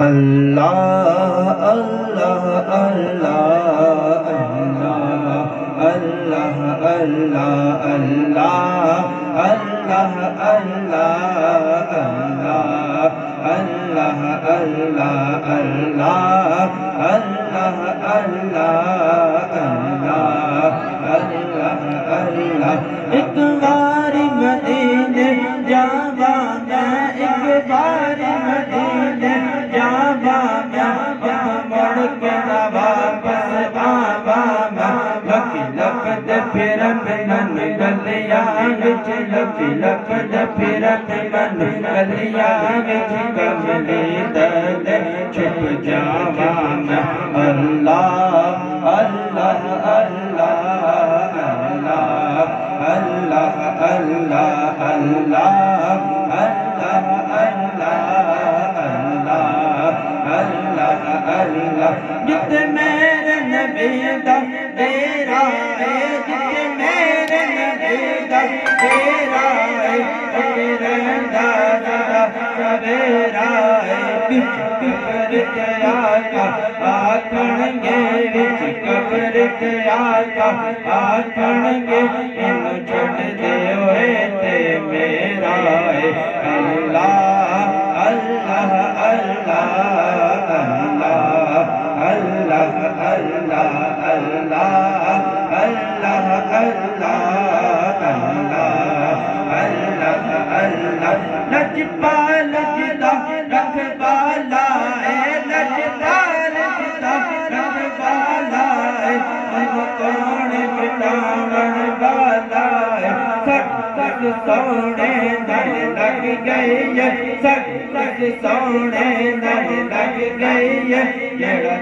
अल्लाह अल्लाह अल्लाह अल्लाह अल्लाह अल्लाह अल्लाह अल्लाह अल्लाह अल्लाह अल्लाह अल्लाह अल्लाह अल्लाह अल्लाह एक बार मदीने जावा मैं, एक बार मदीने जावा मैं, मुड़ के ना वापस आवा मैं। लकी लफद फिरन मन गलियां विच, लकी लफद फिरन मन गलियां विच, कमली तले छुप जावा मैं। अल्लाह अल्लाह अल्लाह अल्लाह अल्लाह अल्लाह अल्लाह अल्लाह अल्लाह जित मेरे नबी दा तेरा है, जित मेरे नबी दा तेरा है, तेरे दादा सवेरा है। बिच कब्र ते आका आखणगे, बिच कब्र ते आका आखणगे, इन छड़ दे होए ते मेरा है। अल्लाह अल्लाह अल्लाह अल्लाह अल्लाह अल्लाह अल्लाह अल्लाह अल्लाह लजपाल जिदा रखवाला है, लजपाल जिदा रखवाला है, कौन मिटावन वाला है। सट सट सोने नल लग गई है, सट सट सोने नल लग गई है, जेड़ा